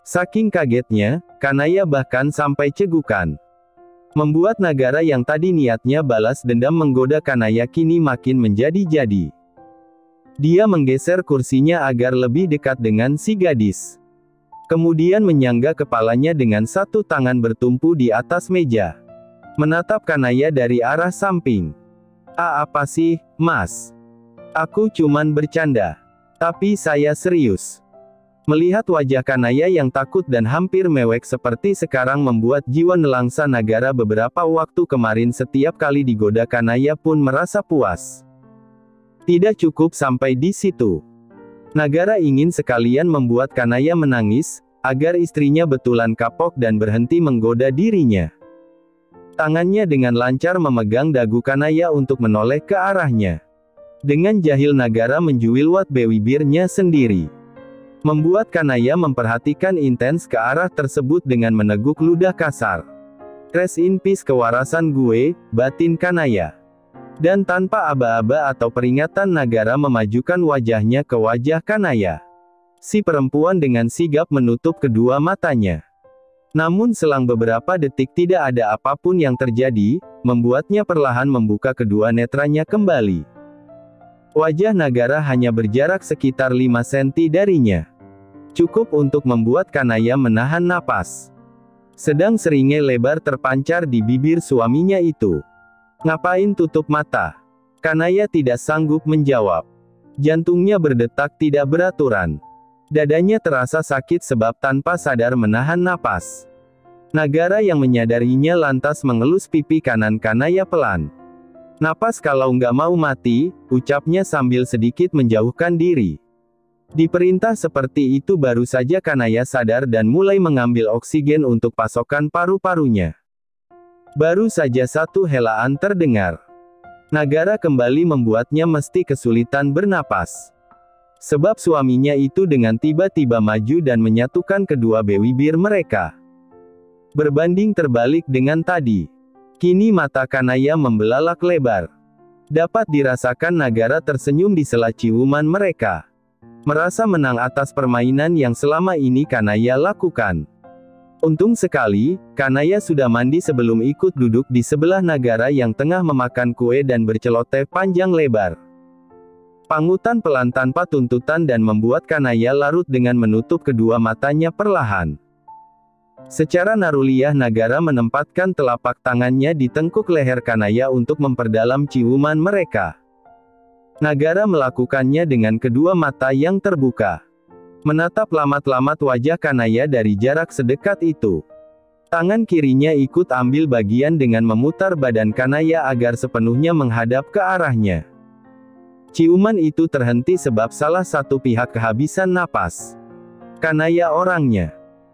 Saking kagetnya, Kanaya bahkan sampai cegukan. Membuat Nagara yang tadi niatnya balas dendam menggoda Kanaya kini makin menjadi-jadi. Dia menggeser kursinya agar lebih dekat dengan si gadis. Kemudian menyangga kepalanya dengan satu tangan bertumpu di atas meja. Menatap Kanaya dari arah samping. Apa sih, Mas? Aku cuman bercanda. Tapi saya serius. Melihat wajah Kanaya yang takut dan hampir mewek seperti sekarang membuat jiwa nelangsa Nagara beberapa waktu kemarin setiap kali digoda Kanaya pun merasa puas. Tidak cukup sampai di situ. Nagara ingin sekalian membuat Kanaya menangis, agar istrinya betulan kapok dan berhenti menggoda dirinya. Tangannya dengan lancar memegang dagu Kanaya untuk menoleh ke arahnya. Dengan jahil Nagara menjuilwat bibirnya sendiri. Membuat Kanaya memperhatikan intens ke arah tersebut dengan meneguk ludah kasar. Rest in peace kewarasan gue, batin Kanaya. Dan tanpa aba-aba atau peringatan Nagara memajukan wajahnya ke wajah Kanaya. Si perempuan dengan sigap menutup kedua matanya. Namun selang beberapa detik tidak ada apapun yang terjadi, membuatnya perlahan membuka kedua netranya kembali. Wajah Nagara hanya berjarak sekitar 5 senti darinya. Cukup untuk membuat Kanaya menahan napas. Sedang seringai lebar terpancar di bibir suaminya itu. Ngapain tutup mata? Kanaya tidak sanggup menjawab. Jantungnya berdetak tidak beraturan. Dadanya terasa sakit sebab tanpa sadar menahan napas. Nagara yang menyadarinya lantas mengelus pipi kanan Kanaya pelan. Napas kalau nggak mau mati, ucapnya sambil sedikit menjauhkan diri. Diperintah seperti itu baru saja Kanaya sadar dan mulai mengambil oksigen untuk pasokan paru-parunya. Baru saja satu helaan terdengar. Nagara kembali membuatnya mesti kesulitan bernapas. Sebab suaminya itu dengan tiba-tiba maju dan menyatukan kedua bibir mereka. Berbanding terbalik dengan tadi. Kini mata Kanaya membelalak lebar. Dapat dirasakan Nagara tersenyum di sela ciuman mereka. Merasa menang atas permainan yang selama ini Kanaya lakukan. Untung sekali, Kanaya sudah mandi sebelum ikut duduk di sebelah Nagara yang tengah memakan kue dan berceloteh panjang lebar. Pangutan pelan tanpa tuntutan dan membuat Kanaya larut dengan menutup kedua matanya perlahan. Secara naruliyah Nagara menempatkan telapak tangannya di tengkuk leher Kanaya untuk memperdalam ciuman mereka. Nagara melakukannya dengan kedua mata yang terbuka. Menatap lamat-lamat wajah Kanaya dari jarak sedekat itu. Tangan kirinya ikut ambil bagian dengan memutar badan Kanaya agar sepenuhnya menghadap ke arahnya. Ciuman itu terhenti sebab salah satu pihak kehabisan napas. Kanaya orangnya.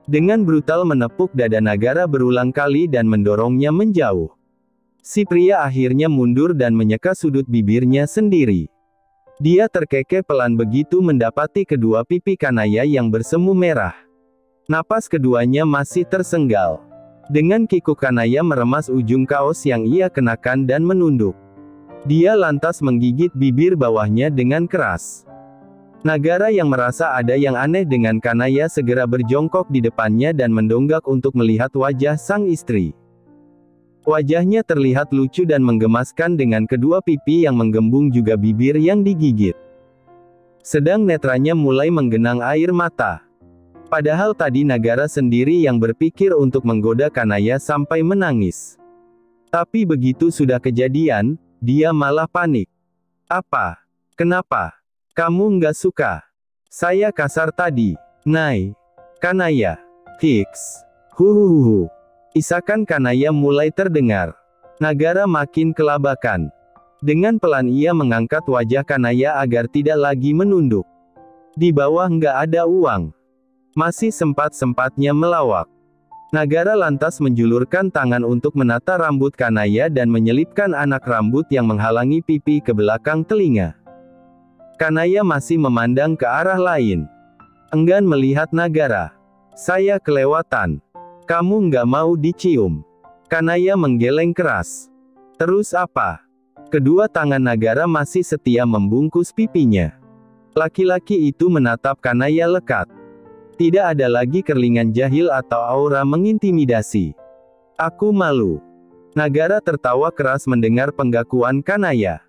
Dengan brutal menepuk dada Nagara berulang kali dan mendorongnya menjauh. Si pria akhirnya mundur dan menyeka sudut bibirnya sendiri. Dia terkekeh pelan begitu mendapati kedua pipi Kanaya yang bersemu merah. Napas keduanya masih tersenggal. Dengan kikuk Kanaya meremas ujung kaos yang ia kenakan dan menunduk. Dia lantas menggigit bibir bawahnya dengan keras. Nagara yang merasa ada yang aneh dengan Kanaya segera berjongkok di depannya dan mendongak untuk melihat wajah sang istri. Wajahnya terlihat lucu dan menggemaskan dengan kedua pipi yang menggembung juga bibir yang digigit. Sedang netranya mulai menggenang air mata. Padahal tadi Nagara sendiri yang berpikir untuk menggoda Kanaya sampai menangis. Tapi begitu sudah kejadian, dia malah panik. Apa? Kenapa? Kamu nggak suka? Saya kasar tadi. Nay. Kanaya. Hiks. Huhuhuhu. Isakan Kanaya mulai terdengar. Nagara makin kelabakan. Dengan pelan ia mengangkat wajah Kanaya agar tidak lagi menunduk. Di bawah nggak ada uang. Masih sempat-sempatnya melawak. Nagara lantas menjulurkan tangan untuk menata rambut Kanaya dan menyelipkan anak rambut yang menghalangi pipi ke belakang telinga. Kanaya masih memandang ke arah lain. Enggan melihat Nagara. Saya kelewatan. Kamu nggak mau dicium. Kanaya menggeleng keras. Terus apa? Kedua tangan Nagara masih setia membungkus pipinya. Laki-laki itu menatap Kanaya lekat. Tidak ada lagi kerlingan jahil atau aura mengintimidasi. Aku malu. Nagara tertawa keras mendengar penggakuan Kanaya.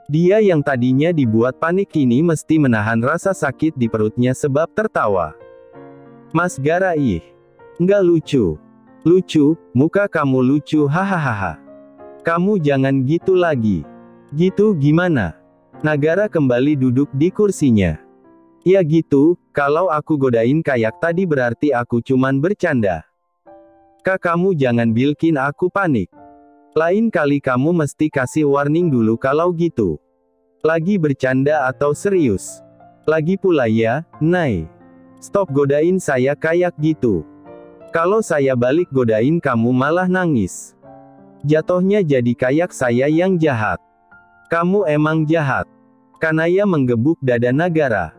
Dia yang tadinya dibuat panik kini mesti menahan rasa sakit di perutnya sebab tertawa. Mas Gara ih. Nggak lucu. Lucu, muka kamu lucu hahaha. Kamu jangan gitu lagi. Gitu gimana? Nagara kembali duduk di kursinya. Ya gitu, kalau aku godain kayak tadi berarti aku cuman bercanda. Kak kamu jangan bikin aku panik. Lain kali kamu mesti kasih warning dulu kalau gitu. Lagi bercanda atau serius? Lagi pula ya, Nay. Stop godain saya kayak gitu. Kalau saya balik godain kamu malah nangis. Jatohnya jadi kayak saya yang jahat. Kamu emang jahat. Kanaya menggebuk dada Nagara.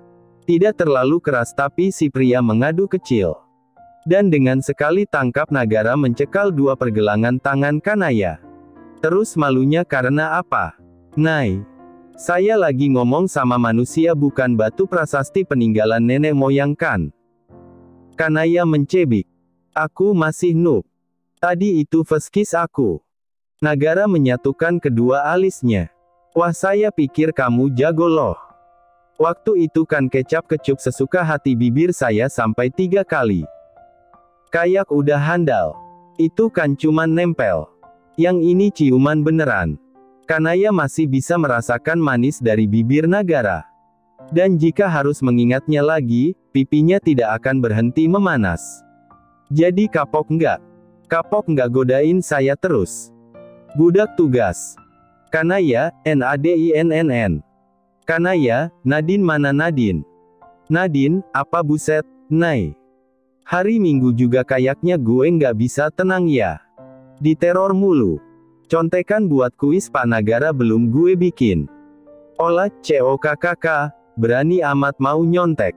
Tidak terlalu keras tapi si pria mengadu kecil. Dan dengan sekali tangkap Nagara mencekal dua pergelangan tangan Kanaya. Terus malunya karena apa? Nay. Saya lagi ngomong sama manusia bukan batu prasasti peninggalan nenek moyang kan? Kanaya mencebik. Aku masih noob. Tadi itu first kiss aku. Nagara menyatukan kedua alisnya. Wah saya pikir kamu jago loh. Waktu itu kan kecap kecup sesuka hati bibir saya sampai 3 kali. Kayak udah handal. Itu kan cuman nempel. Yang ini ciuman beneran. Kanaya masih bisa merasakan manis dari bibir Nagara. Dan jika harus mengingatnya lagi, pipinya tidak akan berhenti memanas. Jadi kapok nggak? Kapok nggak godain saya terus? Budak tugas. Kanaya, Nadinn. Kanaya, Nadine mana Nadine? Nadine, apa buset, Nay? Hari Minggu juga kayaknya gue nggak bisa tenang ya. Diteror mulu. Contekan buat kuis Pak Nagara belum gue bikin. Olah, COKKK, berani amat mau nyontek.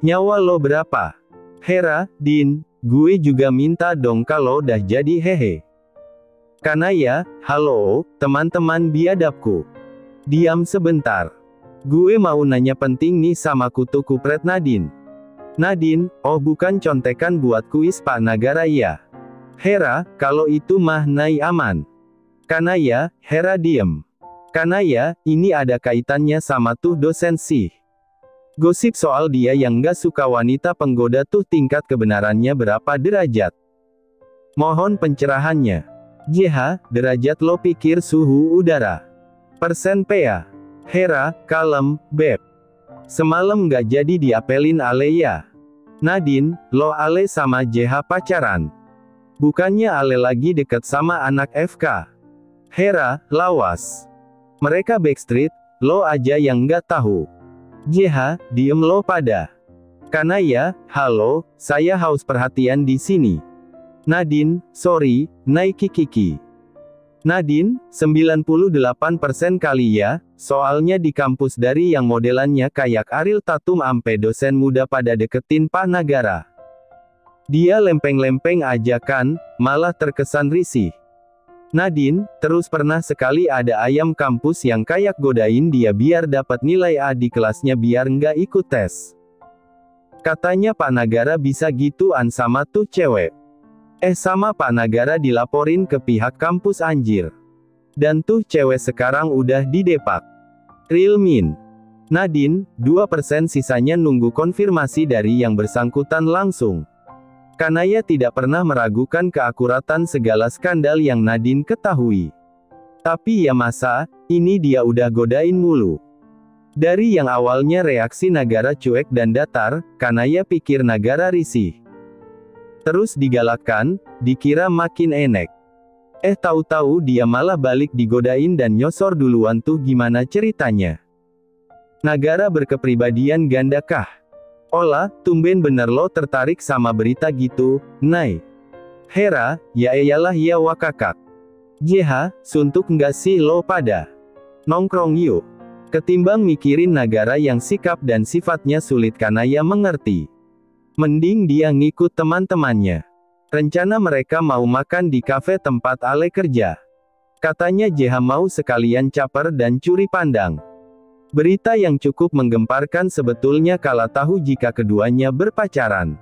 Nyawa lo berapa? Hera, Din, gue juga minta dong kalau udah jadi hehe. Kanaya, halo, teman-teman biadabku. Diam sebentar. Gue mau nanya penting nih sama kutu kupret Nadine. Nadine, oh bukan contekan buat kuis Pak Nagara ya. Hera, kalau itu mah Nay aman. Kanaya, Hera diem. Kanaya, ini ada kaitannya sama tuh dosen sih. Gosip soal dia yang gak suka wanita penggoda tuh tingkat kebenarannya berapa derajat? Mohon pencerahannya. JH, derajat lo pikir suhu udara. Persen PA. Hera, kalem, beb. Semalam nggak jadi diapelin Ale ya. Nadine, lo Ale sama JH pacaran. Bukannya Ale lagi deket sama anak FK. Hera, lawas. Mereka backstreet, lo aja yang nggak tahu. JH, diem lo pada. Kanaya, halo, saya haus perhatian di sini. Nadine, sorry, Nay Kiki. Nadine, 98% kali ya, soalnya di kampus dari yang modelannya kayak Ariel Tatum ampe dosen muda pada deketin Pak Nagara. Dia lempeng-lempeng aja kan, malah terkesan risih. Nadine, terus pernah sekali ada ayam kampus yang kayak godain dia biar dapat nilai A di kelasnya biar nggak ikut tes. Katanya Pak Nagara bisa gituan sama tuh cewek. Sama Pak Nagara dilaporin ke pihak kampus anjir. Dan tuh cewek sekarang udah didepak. Real min. Nadine, 2% sisanya nunggu konfirmasi dari yang bersangkutan langsung. Kanaya tidak pernah meragukan keakuratan segala skandal yang Nadine ketahui. Tapi ya masa, ini dia udah godain mulu. Dari yang awalnya reaksi Nagara cuek dan datar, Kanaya pikir Nagara risih. Terus digalakkan, dikira makin enek. Tahu-tahu dia malah balik digodain dan nyosor duluan tuh gimana ceritanya? Nagara berkepribadian ganda kah? Olah, tumben bener lo tertarik sama berita gitu, Nay. Hera, ya iyalah ya wakakak. JH, suntuk nggak sih lo pada? Nongkrong yuk. Ketimbang mikirin Nagara yang sikap dan sifatnya sulit Kanaya mengerti. Mending dia ngikut teman-temannya. Rencana mereka mau makan di kafe tempat Ale kerja. Katanya JH mau sekalian caper dan curi pandang. Berita yang cukup menggemparkan sebetulnya kala tahu jika keduanya berpacaran.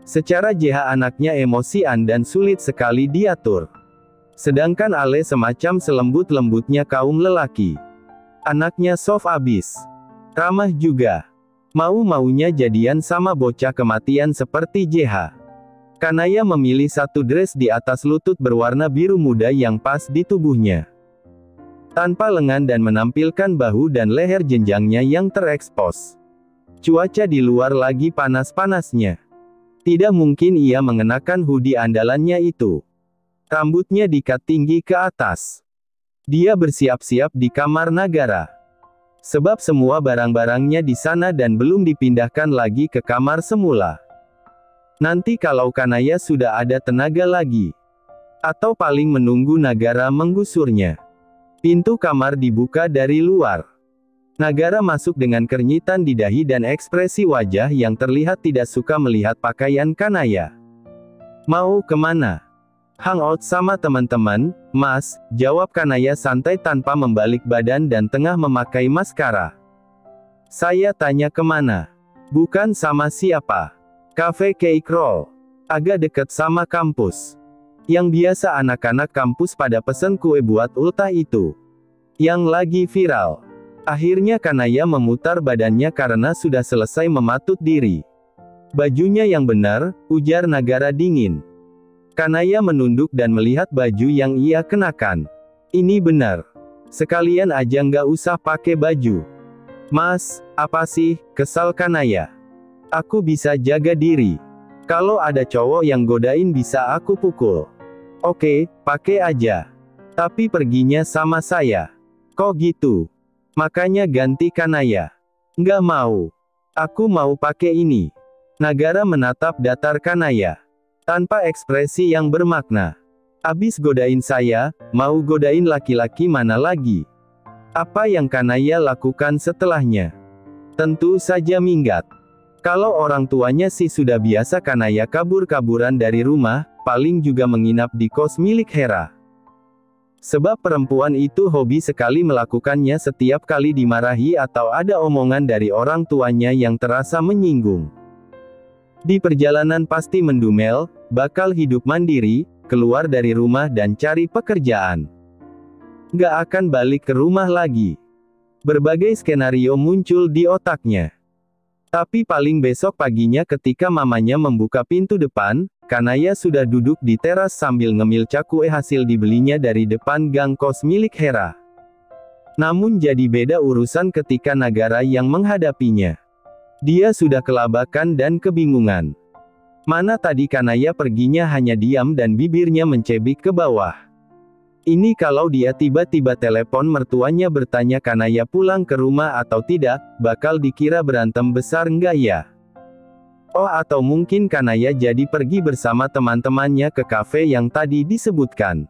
Secara JH anaknya emosian dan sulit sekali diatur. Sedangkan Ale semacam selembut-lembutnya kaum lelaki. Anaknya soft abis. Ramah juga. Mau-maunya jadian sama bocah kematian seperti JH. Kanaya memilih satu dress di atas lutut berwarna biru muda yang pas di tubuhnya. Tanpa lengan dan menampilkan bahu dan leher jenjangnya yang terekspos. Cuaca di luar lagi panas-panasnya. Tidak mungkin ia mengenakan hoodie andalannya itu. Rambutnya diikat tinggi ke atas. Dia bersiap-siap di kamar Nagara. Sebab semua barang-barangnya di sana dan belum dipindahkan lagi ke kamar semula. Nanti kalau Kanaya sudah ada tenaga lagi. Atau paling menunggu Nagara menggusurnya. Pintu kamar dibuka dari luar. Nagara masuk dengan keringitan di dahi dan ekspresi wajah yang terlihat tidak suka melihat pakaian Kanaya. Mau kemana? Hangout sama teman-teman, Mas, jawab Kanaya santai tanpa membalik badan dan tengah memakai maskara. Saya tanya kemana? Bukan sama siapa. Cafe Cake Roll. Agak dekat sama kampus. Yang biasa anak-anak kampus pada pesen kue buat ultah itu. Yang lagi viral. Akhirnya Kanaya memutar badannya karena sudah selesai mematut diri. Bajunya yang benar, ujar Nagara dingin. Kanaya menunduk dan melihat baju yang ia kenakan. Ini benar. Sekalian aja nggak usah pakai baju. Mas, apa sih, kesal Kanaya. Aku bisa jaga diri. Kalau ada cowok yang godain bisa aku pukul. Oke, pakai aja. Tapi perginya sama saya. Kok gitu? Makanya ganti Kanaya. Nggak mau. Aku mau pakai ini. Nagara menatap datar Kanaya. Tanpa ekspresi yang bermakna. Abis godain saya, mau godain laki-laki mana lagi? Apa yang Kanaya lakukan setelahnya? Tentu saja minggat. Kalau orang tuanya sih sudah biasa Kanaya kabur-kaburan dari rumah, paling juga menginap di kos milik Hera. Sebab perempuan itu hobi sekali melakukannya setiap kali dimarahi atau ada omongan dari orang tuanya yang terasa menyinggung. Di perjalanan pasti mendumel, bakal hidup mandiri, keluar dari rumah dan cari pekerjaan. Nggak akan balik ke rumah lagi. Berbagai skenario muncul di otaknya. Tapi paling besok paginya ketika mamanya membuka pintu depan, Kanaya sudah duduk di teras sambil ngemil cakwe hasil dibelinya dari depan gang kos milik Hera. Namun jadi beda urusan ketika Nagara yang menghadapinya. Dia sudah kelabakan dan kebingungan. Mana tadi Kanaya perginya hanya diam dan bibirnya mencebik ke bawah. Ini kalau dia tiba-tiba telepon mertuanya bertanya Kanaya pulang ke rumah atau tidak, bakal dikira berantem besar nggak ya? Oh atau mungkin Kanaya jadi pergi bersama teman-temannya ke kafe yang tadi disebutkan.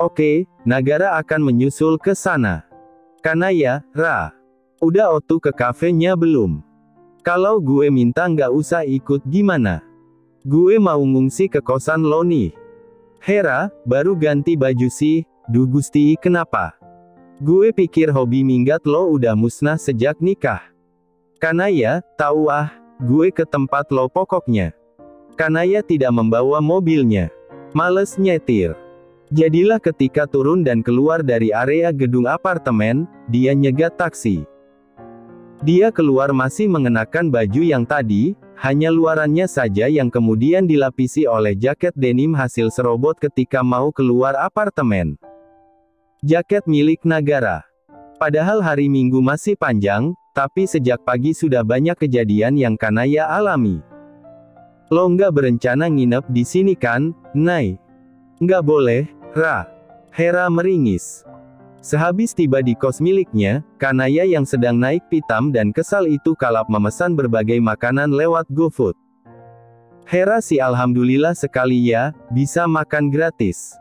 Oke, Nagara akan menyusul ke sana. Kanaya, Ra. Udah otu ke kafenya belum? Kalau gue minta nggak usah ikut gimana? Gue mau ngungsi ke kosan lo nih. Hera, baru ganti baju sih, duh gusti kenapa? Gue pikir hobi minggat lo udah musnah sejak nikah. Kanaya, tahu ah, gue ke tempat lo pokoknya. Kanaya tidak membawa mobilnya. Males nyetir. Jadilah ketika turun dan keluar dari area gedung apartemen, dia nyegat taksi. Dia keluar masih mengenakan baju yang tadi, hanya luarannya saja yang kemudian dilapisi oleh jaket denim hasil serobot ketika mau keluar apartemen. Jaket milik Nagara. Padahal hari Minggu masih panjang, tapi sejak pagi sudah banyak kejadian yang Kanaya alami. Lo nggak berencana nginep di sini kan, Nay? Nggak boleh, Ra. Hera meringis. Sehabis tiba di kos miliknya, Kanaya yang sedang naik pitam dan kesal itu kalap memesan berbagai makanan lewat GoFood. Hera sih alhamdulillah sekali ya, bisa makan gratis.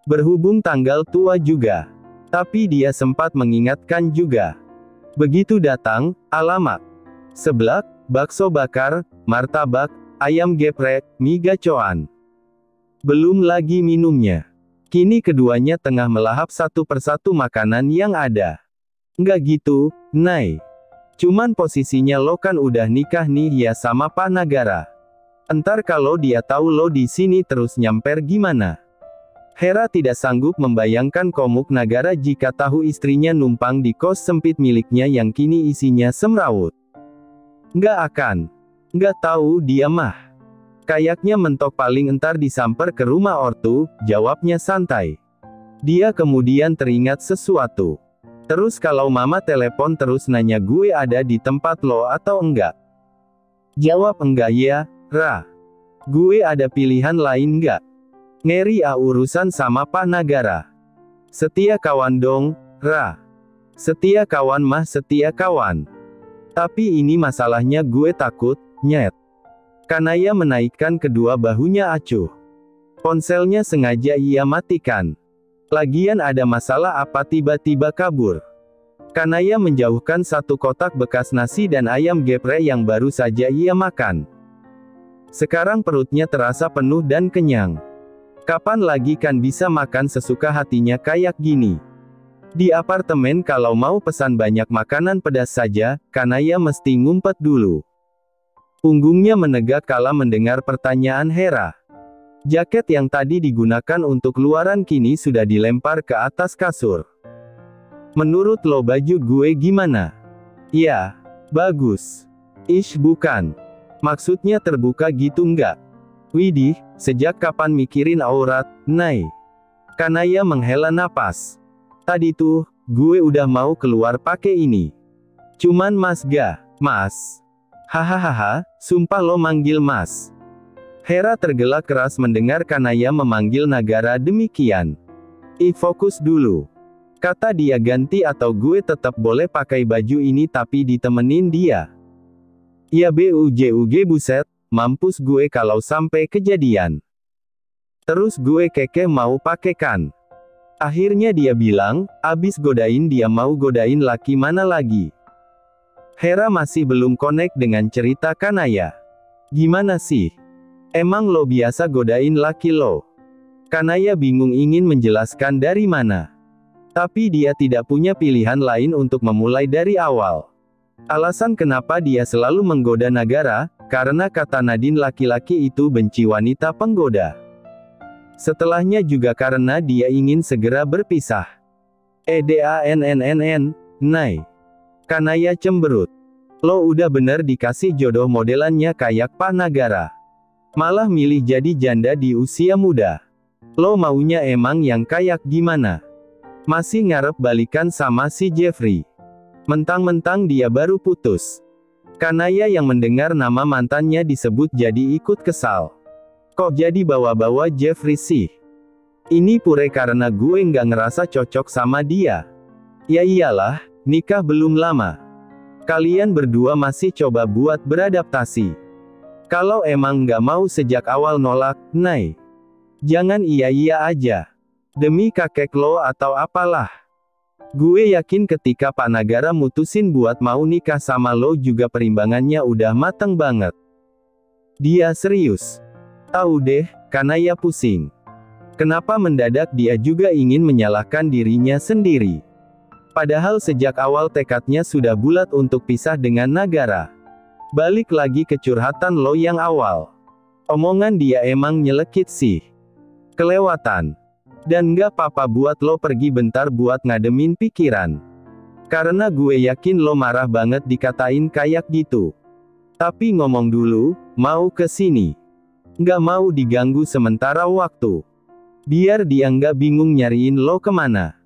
Berhubung tanggal tua juga. Tapi dia sempat mengingatkan juga. Begitu datang, alamak. Seblak, bakso bakar, martabak, ayam geprek, mie gacoan. Belum lagi minumnya. Kini keduanya tengah melahap satu persatu makanan yang ada. Nggak gitu, Nay. Cuman posisinya lo kan udah nikah nih ya sama Pak Nagara. Entar kalau dia tahu lo di sini terus nyamper gimana? Hera tidak sanggup membayangkan Komuk Nagara jika tahu istrinya numpang di kos sempit miliknya yang kini isinya semrawut. Nggak akan. Nggak tahu dia mah. Kayaknya mentok paling entar disamper ke rumah ortu, jawabnya santai. Dia kemudian teringat sesuatu. Terus kalau mama telepon terus nanya gue ada di tempat lo atau enggak? Jawab enggak ya, Ra. Gue ada pilihan lain enggak? Ngeri urusan sama Pak Nagara. Setia kawan dong, Ra. Setia kawan mah setia kawan. Tapi ini masalahnya gue takut, nyet. Kanaya menaikkan kedua bahunya acuh. Ponselnya sengaja ia matikan. Lagian ada masalah apa tiba-tiba kabur? Kanaya menjauhkan satu kotak bekas nasi dan ayam geprek yang baru saja ia makan. Sekarang perutnya terasa penuh dan kenyang. Kapan lagi kan bisa makan sesuka hatinya kayak gini? Di apartemen kalau mau pesan banyak makanan pedas saja, Kanaya mesti ngumpet dulu. Punggungnya menegak kala mendengar pertanyaan Hera. Jaket yang tadi digunakan untuk luaran kini sudah dilempar ke atas kasur. Menurut lo baju gue gimana? Ya, bagus. Ish bukan. Maksudnya terbuka gitu nggak? Widih, sejak kapan mikirin aurat, Nay? Kanaya menghela napas. Tadi tuh, gue udah mau keluar pakai ini. Cuman Mas Mas. Hahaha, sumpah lo manggil Mas. Hera tergelak keras mendengar Kanaya memanggil Nagara demikian. Fokus dulu. Kata dia ganti atau gue tetap boleh pakai baju ini tapi ditemenin dia. Ya BUJUG buset, mampus gue kalau sampai kejadian. Terus gue keke mau pakai kan. Akhirnya dia bilang, abis godain dia mau godain laki mana lagi. Hera masih belum connect dengan cerita Kanaya. Gimana sih? Emang lo biasa godain laki lo? Kanaya bingung ingin menjelaskan dari mana. Tapi dia tidak punya pilihan lain untuk memulai dari awal. Alasan kenapa dia selalu menggoda Nagara, karena kata Nadine laki-laki itu benci wanita penggoda. Setelahnya juga karena dia ingin segera berpisah. EDANNNN, Nay. Kanaya cemberut. Lo udah bener dikasih jodoh modelannya kayak Pak Nagara. Malah milih jadi janda di usia muda. Lo maunya emang yang kayak gimana? Masih ngarep balikan sama si Jeffrey. Mentang-mentang dia baru putus. Kanaya yang mendengar nama mantannya disebut jadi ikut kesal. Kok jadi bawa-bawa Jeffrey sih? Ini pure karena gue nggak ngerasa cocok sama dia. Ya iyalah, nikah belum lama. Kalian berdua masih coba buat beradaptasi. Kalau emang nggak mau sejak awal nolak, Nay. Jangan iya-iya aja. Demi kakek lo atau apalah. Gue yakin ketika Pak Nagara mutusin buat mau nikah sama lo juga perimbangannya udah mateng banget. Dia serius. Tahu deh, Kanaya pusing. Kenapa mendadak dia juga ingin menyalahkan dirinya sendiri? Padahal sejak awal tekadnya sudah bulat untuk pisah dengan Nagara. Balik lagi ke curhatan lo yang awal. Omongan dia emang nyelekit sih. Kelewatan. Dan nggak apa-apa buat lo pergi bentar buat ngademin pikiran. Karena gue yakin lo marah banget dikatain kayak gitu. Tapi ngomong dulu, mau ke sini. Nggak mau diganggu sementara waktu. Biar dia nggak bingung nyariin lo kemana.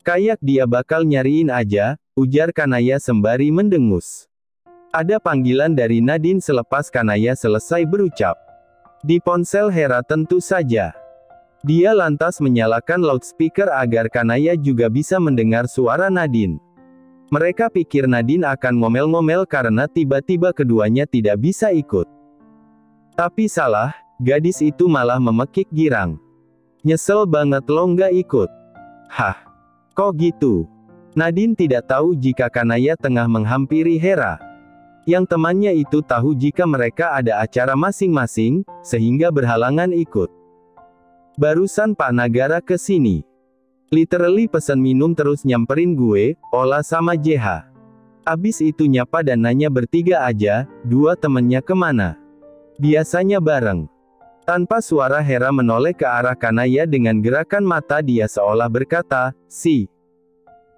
Kayak dia bakal nyariin aja, ujar Kanaya sembari mendengus. Ada panggilan dari Nadine selepas Kanaya selesai berucap. Di ponsel Hera tentu saja. Dia lantas menyalakan loudspeaker agar Kanaya juga bisa mendengar suara Nadine. Mereka pikir Nadine akan ngomel-ngomel karena tiba-tiba keduanya tidak bisa ikut. Tapi salah, gadis itu malah memekik girang. Nyesel banget lo nggak ikut. Hah? Kok gitu? Nadine tidak tahu jika Kanaya tengah menghampiri Hera. Yang temannya itu tahu jika mereka ada acara masing-masing, sehingga berhalangan ikut. Barusan Pak Nagara ke sini. Literally pesen minum terus nyamperin gue, Ola sama JH. Abis itu nyapa dan nanya bertiga aja, dua temennya kemana. Biasanya bareng. Tanpa suara Hera menoleh ke arah Kanaya dengan gerakan mata dia seolah berkata, "Si,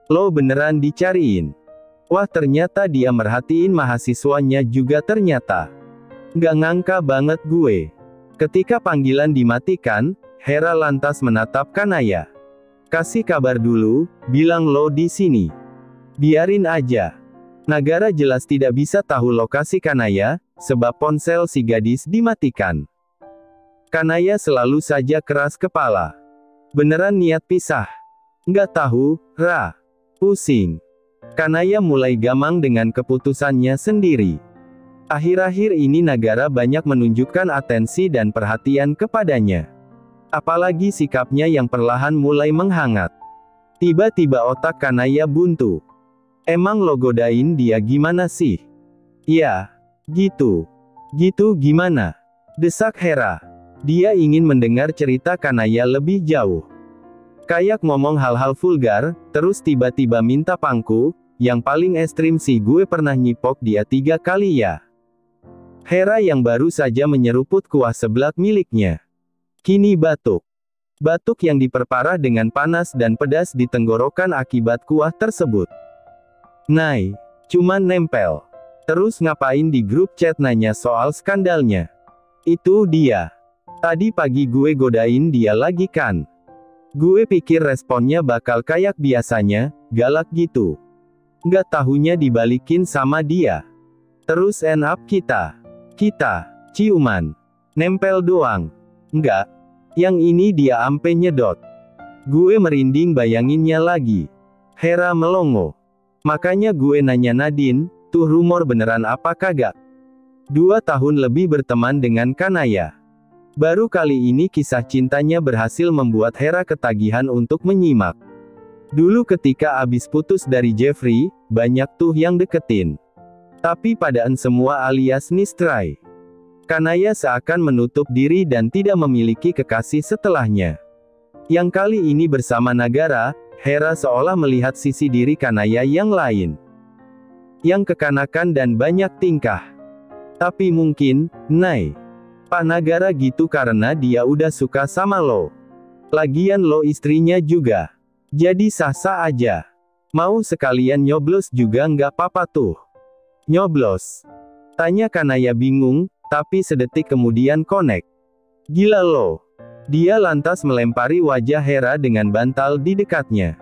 lo beneran dicariin?" Wah ternyata dia merhatiin mahasiswanya juga ternyata. Nggak ngangka banget gue. Ketika panggilan dimatikan, Hera lantas menatap Kanaya. "Kasih kabar dulu, bilang lo di sini." "Biarin aja. Nagara jelas tidak bisa tahu lokasi Kanaya, sebab ponsel si gadis dimatikan." Kanaya selalu saja keras kepala. "Beneran niat pisah?" "Nggak tahu, Ra. Pusing." Kanaya mulai gamang dengan keputusannya sendiri. Akhir-akhir ini Nagara banyak menunjukkan atensi dan perhatian kepadanya. Apalagi sikapnya yang perlahan mulai menghangat. Tiba-tiba otak Kanaya buntu. "Emang lo godain dia gimana sih?" "Ya, gitu." "Gitu gimana?" desak Hera. Dia ingin mendengar cerita Kanaya lebih jauh. Kayak ngomong hal-hal vulgar, terus tiba-tiba minta pangku, yang paling ekstrim sih gue pernah nyipok dia 3 kali ya. Hera yang baru saja menyeruput kuah seblak miliknya. Kini batuk. Batuk yang diperparah dengan panas dan pedas di tenggorokan akibat kuah tersebut. "Nay, cuman nempel. Terus ngapain di grup chat nanya soal skandalnya?" "Itu dia. Tadi pagi gue godain dia lagi kan. Gue pikir responnya bakal kayak biasanya, galak gitu. Nggak tahunya dibalikin sama dia. Terus end up kita ciuman. Nempel doang. Enggak. Yang ini dia ampe nyedot." Gue merinding bayanginnya lagi. Hera melongo. "Makanya gue nanya Nadine, tuh rumor beneran apa kagak?" 2 tahun lebih berteman dengan Kanaya. Baru kali ini kisah cintanya berhasil membuat Hera ketagihan untuk menyimak. Dulu ketika abis putus dari Jeffrey, banyak tuh yang deketin. Tapi padaan semua alias nistrai. Kanaya seakan menutup diri dan tidak memiliki kekasih setelahnya. Yang kali ini bersama Nagara, Hera seolah melihat sisi diri Kanaya yang lain. Yang kekanakan dan banyak tingkah. Tapi mungkin, Nay, Pak Nagara gitu karena dia udah suka sama lo. Lagian lo istrinya juga. Jadi sah-sah aja. Mau sekalian nyoblos juga nggak apa-apa tuh." "Nyoblos?" tanya Kanaya bingung, tapi sedetik kemudian connect. "Gila lo." Dia lantas melempari wajah Hera dengan bantal di dekatnya.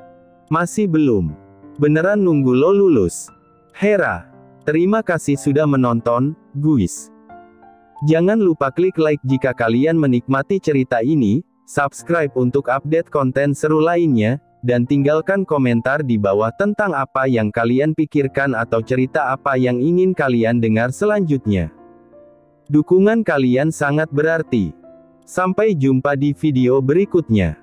"Masih belum. Beneran nunggu lo lulus." "Hera, terima kasih sudah menonton, guys. Jangan lupa klik like jika kalian menikmati cerita ini, subscribe untuk update konten seru lainnya, dan tinggalkan komentar di bawah tentang apa yang kalian pikirkan atau cerita apa yang ingin kalian dengar selanjutnya. Dukungan kalian sangat berarti. Sampai jumpa di video berikutnya.